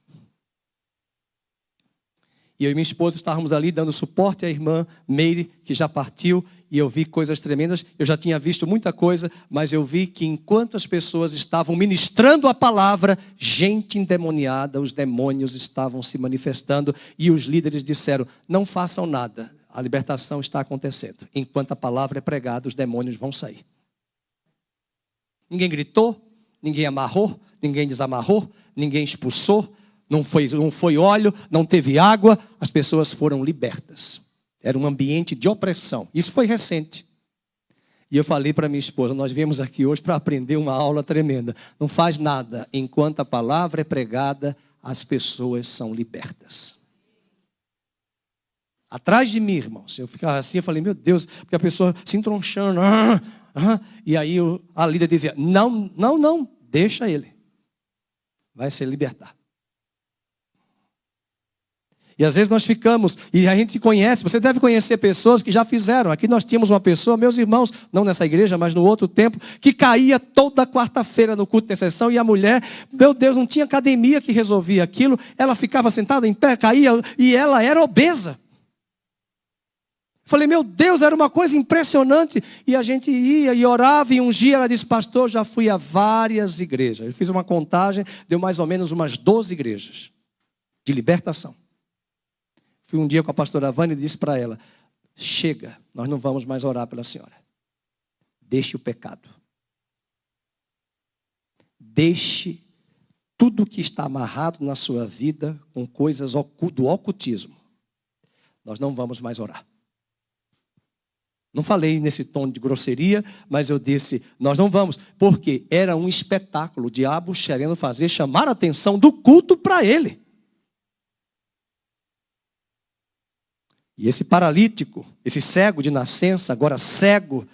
E eu e minha esposa estávamos ali dando suporte à irmã Meire, que já partiu, e eu vi coisas tremendas. Eu já tinha visto muita coisa, mas eu vi que enquanto as pessoas estavam ministrando a palavra, gente endemoniada, os demônios estavam se manifestando, e os líderes disseram: não façam nada, a libertação está acontecendo. Enquanto a palavra é pregada, os demônios vão sair. Ninguém gritou, ninguém amarrou, ninguém desamarrou, ninguém expulsou. Não foi óleo, não teve água, as pessoas foram libertas. Era um ambiente de opressão. Isso foi recente. E eu falei para minha esposa: nós viemos aqui hoje para aprender uma aula tremenda. Não faz nada. Enquanto a palavra é pregada, as pessoas são libertas. Atrás de mim, irmãos, eu ficava assim, eu falei: meu Deus, porque a pessoa se entronchando. E aí a líder dizia: não, deixa ele. Vai se libertar. E às vezes nós ficamos, e a gente conhece, você deve conhecer pessoas que já fizeram. Aqui nós tínhamos uma pessoa, meus irmãos, não nessa igreja, mas no outro tempo, que caía toda quarta-feira no culto de intercessão, e a mulher, meu Deus, não tinha academia que resolvia aquilo, ela ficava sentada em pé, caía, e ela era obesa. Falei, meu Deus, era uma coisa impressionante. E a gente ia e orava, e um dia ela disse, pastor, já fui a várias igrejas. Eu fiz uma contagem, deu mais ou menos umas 12 igrejas de libertação. Fui um dia com a pastora Vânia e disse para ela, chega, nós não vamos mais orar pela senhora. Deixe o pecado. Deixe tudo que está amarrado na sua vida com coisas do ocultismo. Nós não vamos mais orar. Não falei nesse tom de grosseria, mas eu disse, nós não vamos. Porque era um espetáculo, o diabo querendo fazer, chamar a atenção do culto para ele. E esse paralítico, esse cego de nascença, agora cego,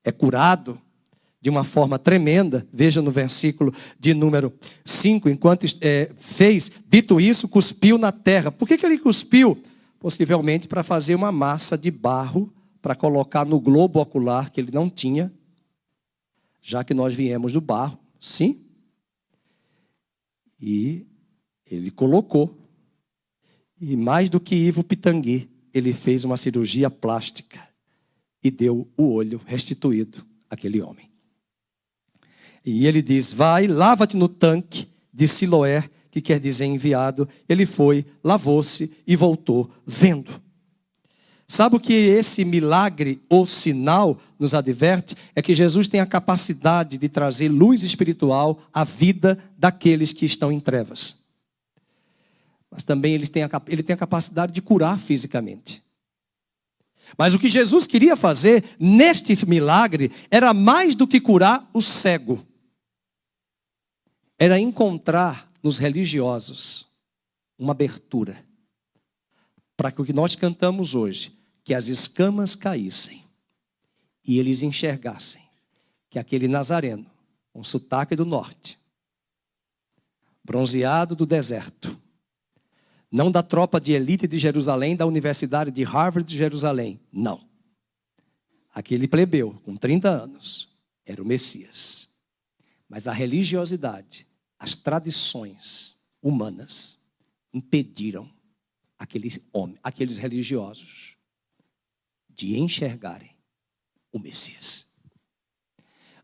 é curado de uma forma tremenda. Veja no versículo de número 5, enquanto fez, dito isso, cuspiu na terra. Por que ele cuspiu? Possivelmente para fazer uma massa de barro, para colocar no globo ocular que ele não tinha, já que nós viemos do barro, sim? E ele colocou. E mais do que Ivo Pitangui, ele fez uma cirurgia plástica e deu o olho restituído àquele homem. E ele diz, vai, lava-te no tanque de Siloé, que quer dizer enviado. Ele foi, lavou-se e voltou vendo. Sabe o que esse milagre ou sinal nos adverte? É que Jesus tem a capacidade de trazer luz espiritual à vida daqueles que estão em trevas. Mas também ele tem a capacidade de curar fisicamente. Mas o que Jesus queria fazer neste milagre era mais do que curar o cego. Era encontrar nos religiosos uma abertura para que o que nós cantamos hoje, que as escamas caíssem e eles enxergassem que aquele nazareno, um sotaque do norte, bronzeado do deserto, não da tropa de elite de Jerusalém, da Universidade de Harvard de Jerusalém, não. Aquele plebeu, com 30 anos, era o Messias. Mas a religiosidade, as tradições humanas impediram aqueles religiosos de enxergarem o Messias.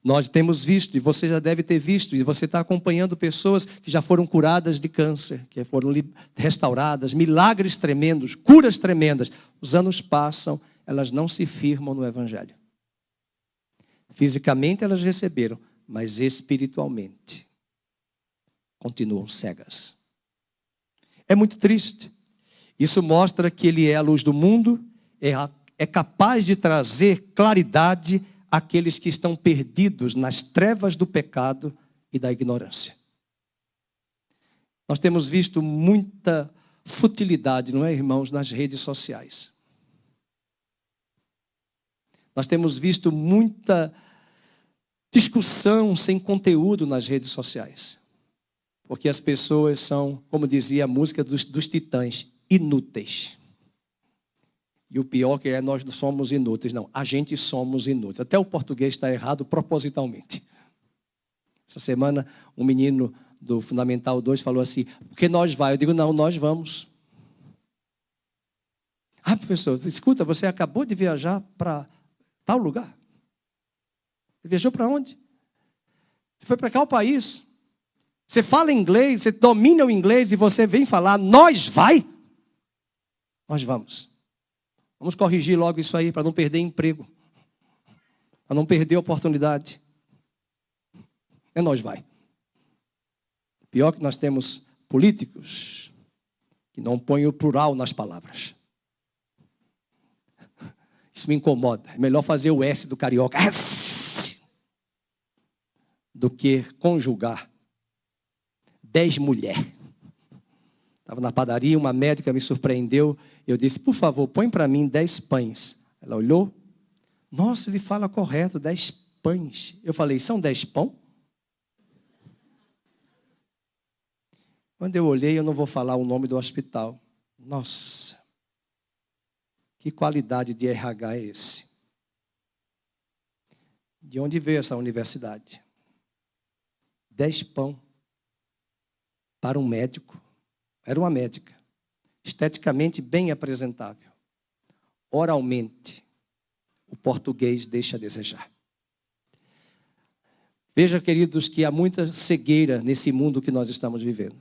Nós temos visto, e você já deve ter visto, e você está acompanhando pessoas que já foram curadas de câncer, que foram restauradas, milagres tremendos, curas tremendas. Os anos passam, elas não se firmam no Evangelho. Fisicamente elas receberam, mas espiritualmente continuam cegas. É muito triste. Isso mostra que Ele é a luz do mundo, é capaz de trazer claridade àqueles que estão perdidos nas trevas do pecado e da ignorância. Nós temos visto muita futilidade, não é, irmãos, nas redes sociais. Nós temos visto muita discussão sem conteúdo nas redes sociais. Porque as pessoas são, como dizia a música dos Titãs, inúteis. E o pior que é, nós não somos inúteis. Não, a gente somos inúteis. Até o português está errado propositalmente. Essa semana, um menino do Fundamental 2 falou assim, porque nós vai. Eu digo, não, nós vamos. Ah, professor, escuta, você acabou de viajar para tal lugar. Você viajou para onde? Você foi para qual país? Você fala inglês, você domina o inglês e você vem falar, nós vai? Nós vamos. Vamos corrigir logo isso aí para não perder emprego. Para não perder oportunidade. É nós vai. Pior que nós temos políticos que não põem o plural nas palavras. Isso me incomoda. É melhor fazer o S do carioca do que conjugar 10 mulheres. Estava na padaria, uma médica me surpreendeu. Eu disse, por favor, põe para mim 10 pães. Ela olhou. Nossa, ele fala correto, 10 pães. Eu falei, são 10 pão? Quando eu olhei, eu não vou falar o nome do hospital. Nossa, que qualidade de RH é esse? De onde veio essa universidade? 10 pão para um médico. Era uma médica, esteticamente bem apresentável. Oralmente, o português deixa a desejar. Veja, queridos, que há muita cegueira nesse mundo que nós estamos vivendo.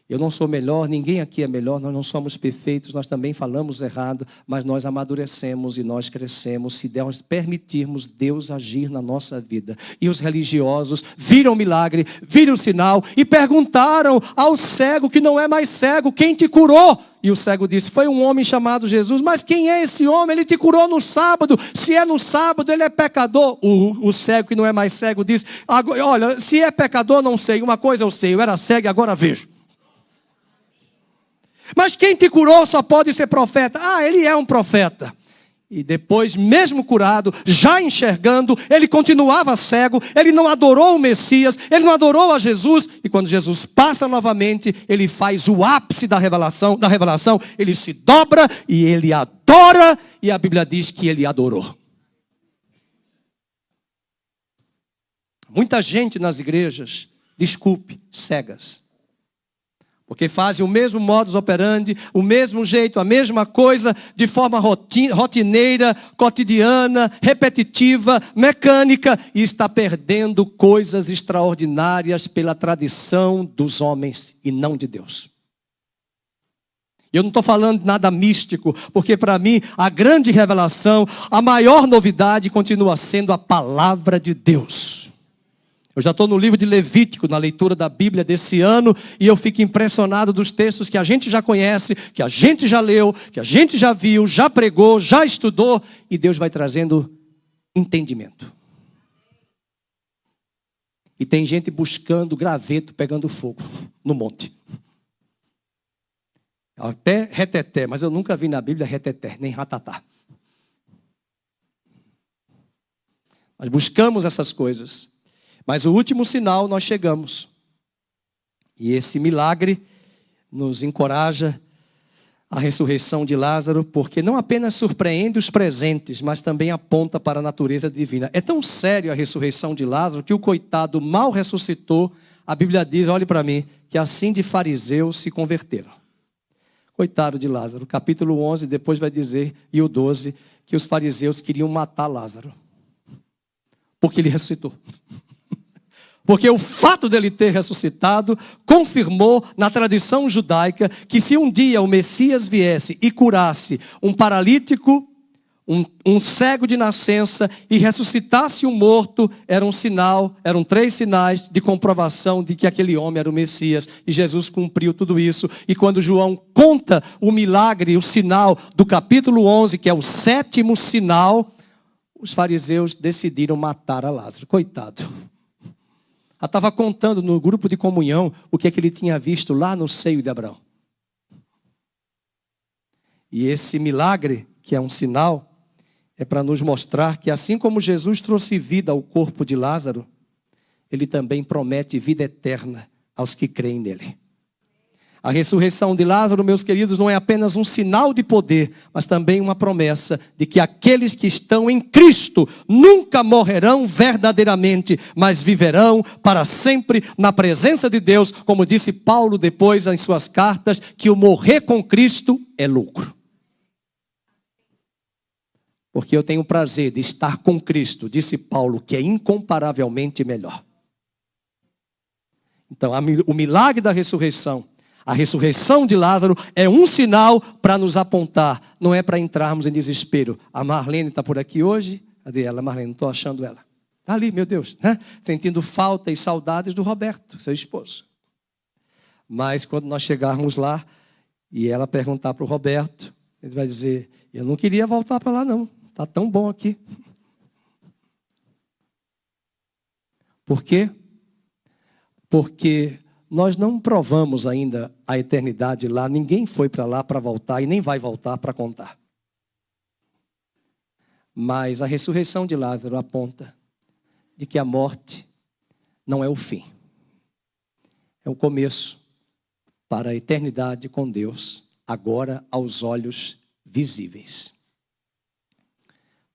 Eu não sou melhor, ninguém aqui é melhor, nós não somos perfeitos, nós também falamos errado, mas nós amadurecemos e nós crescemos, se permitirmos Deus agir na nossa vida. E os religiosos viram o milagre, viram o sinal e perguntaram ao cego, que não é mais cego, quem te curou? E o cego disse, foi um homem chamado Jesus. Mas quem é esse homem? Ele te curou no sábado. Se é no sábado, ele é pecador. O cego, que não é mais cego, disse, olha, se é pecador, não sei. Uma coisa eu sei, eu era cego e agora vejo. Mas quem te curou só pode ser profeta. Ah, ele é um profeta. E depois, mesmo curado, já enxergando, ele continuava cego, ele não adorou o Messias, ele não adorou a Jesus. E quando Jesus passa novamente, ele faz o ápice da revelação, ele se dobra e ele adora, e a Bíblia diz que ele adorou. Muita gente nas igrejas, desculpe, cegas. Porque fazem o mesmo modus operandi, o mesmo jeito, a mesma coisa, de forma rotineira, cotidiana, repetitiva, mecânica, e está perdendo coisas extraordinárias pela tradição dos homens e não de Deus. Eu não estou falando nada místico, porque para mim a grande revelação, a maior novidade continua sendo a palavra de Deus. Eu já estou no livro de Levítico, na leitura da Bíblia desse ano, e eu fico impressionado dos textos que a gente já conhece, que a gente já leu, que a gente já viu, já pregou, já estudou, e Deus vai trazendo entendimento. E tem gente buscando graveto, pegando fogo no monte. Até reteté, mas eu nunca vi na Bíblia reteté, nem ratatá. Nós buscamos essas coisas. Mas o último sinal nós chegamos. E esse milagre nos encoraja a ressurreição de Lázaro, porque não apenas surpreende os presentes, mas também aponta para a natureza divina. É tão sério a ressurreição de Lázaro que o coitado mal ressuscitou. A Bíblia diz, olhe para mim, que assim de fariseus se converteram. Coitado de Lázaro. Capítulo 11, depois vai dizer, e o 12, que os fariseus queriam matar Lázaro. Porque ele ressuscitou. Porque o fato dele ter ressuscitado confirmou na tradição judaica que se um dia o Messias viesse e curasse um paralítico, um cego de nascença e ressuscitasse um morto, era um sinal, eram 3 sinais de comprovação de que aquele homem era o Messias. E Jesus cumpriu tudo isso. E quando João conta o milagre, o sinal do capítulo 11, que é o 7º sinal, os fariseus decidiram matar a Lázaro. Coitado. Ela estava contando no grupo de comunhão o que é que ele tinha visto lá no seio de Abraão. E esse milagre, que é um sinal, é para nos mostrar que assim como Jesus trouxe vida ao corpo de Lázaro, ele também promete vida eterna aos que creem nele. A ressurreição de Lázaro, meus queridos, não é apenas um sinal de poder, mas também uma promessa de que aqueles que estão em Cristo nunca morrerão verdadeiramente, mas viverão para sempre na presença de Deus, como disse Paulo depois em suas cartas, que o morrer com Cristo é lucro. Porque eu tenho o prazer de estar com Cristo, disse Paulo, que é incomparavelmente melhor. Então, o milagre da ressurreição, a ressurreição de Lázaro é um sinal para nos apontar, não é para entrarmos em desespero. A Marlene está por aqui hoje. Cadê ela, Marlene? Não estou achando ela. Está ali, meu Deus, né? Sentindo falta e saudades do Roberto, seu esposo. Mas quando nós chegarmos lá e ela perguntar para o Roberto, ele vai dizer, eu não queria voltar para lá não, está tão bom aqui. Por quê? Porque nós não provamos ainda a eternidade lá. Ninguém foi para lá para voltar e nem vai voltar para contar. Mas a ressurreição de Lázaro aponta de que a morte não é o fim. É o começo para a eternidade com Deus, agora aos olhos visíveis.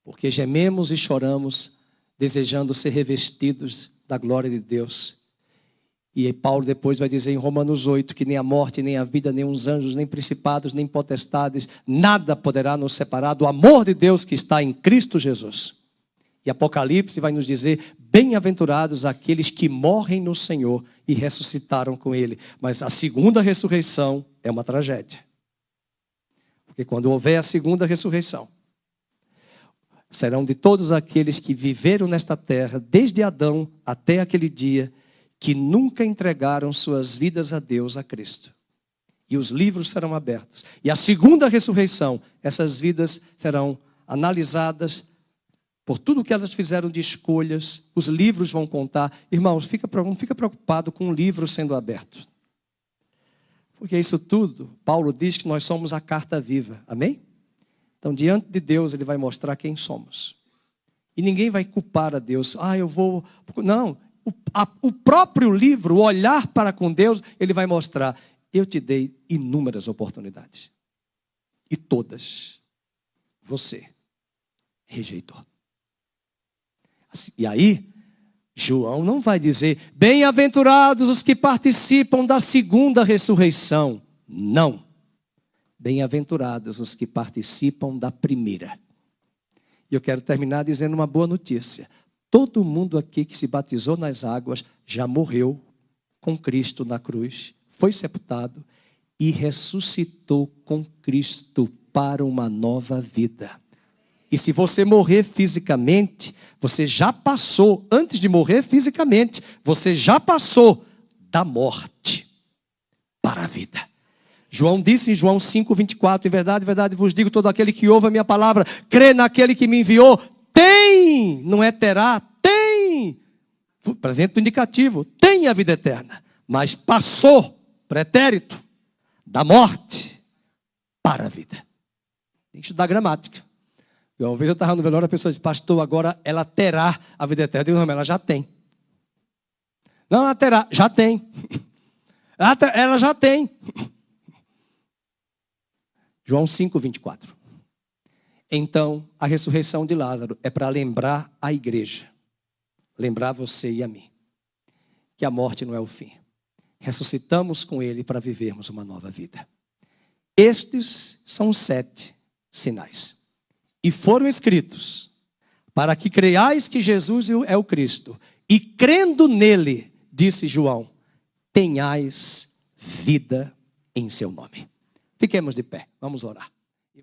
Porque gememos e choramos, desejando ser revestidos da glória de Deus. E aí Paulo depois vai dizer em Romanos 8 que nem a morte, nem a vida, nem os anjos, nem principados, nem potestades, nada poderá nos separar do amor de Deus que está em Cristo Jesus. E Apocalipse vai nos dizer, bem-aventurados aqueles que morrem no Senhor e ressuscitaram com Ele. Mas a segunda ressurreição é uma tragédia. Porque quando houver a segunda ressurreição, serão de todos aqueles que viveram nesta terra, desde Adão até aquele dia, que nunca entregaram suas vidas a Deus, a Cristo. E os livros serão abertos. E a segunda ressurreição, essas vidas serão analisadas por tudo que elas fizeram de escolhas. Os livros vão contar. Irmãos, não fica preocupado com o livro sendo aberto. Porque isso tudo, Paulo diz que nós somos a carta viva. Amém? Então, diante de Deus, Ele vai mostrar quem somos. E ninguém vai culpar a Deus. Eu vou... Não. O próprio livro, o olhar para com Deus, ele vai mostrar, eu te dei inúmeras oportunidades. E todas, você rejeitou. E aí, João não vai dizer, bem-aventurados os que participam da segunda ressurreição. Não. Bem-aventurados os que participam da primeira. E eu quero terminar dizendo uma boa notícia. Todo mundo aqui que se batizou nas águas já morreu com Cristo na cruz, foi sepultado e ressuscitou com Cristo para uma nova vida. E se você morrer fisicamente, você já passou, antes de morrer fisicamente, você já passou da morte para a vida. João disse em João 5:24, em verdade vos digo, todo aquele que ouve a minha palavra, crê naquele que me enviou, tem, não é terá, tem, presente do indicativo, tem a vida eterna, mas passou, pretérito, da morte para a vida. Tem que estudar gramática. Uma vez eu estava no velório, a pessoa disse, pastor, agora ela terá a vida eterna. Eu digo, não, ela já tem. Não, ela terá, já tem. Ela já tem. João 5:24. Então, a ressurreição de Lázaro é para lembrar a igreja, lembrar você e a mim, que a morte não é o fim. Ressuscitamos com ele para vivermos uma nova vida. Estes são os 7 sinais. E foram escritos para que creiais que Jesus é o Cristo. E crendo nele, disse João, tenhais vida em seu nome. Fiquemos de pé, vamos orar.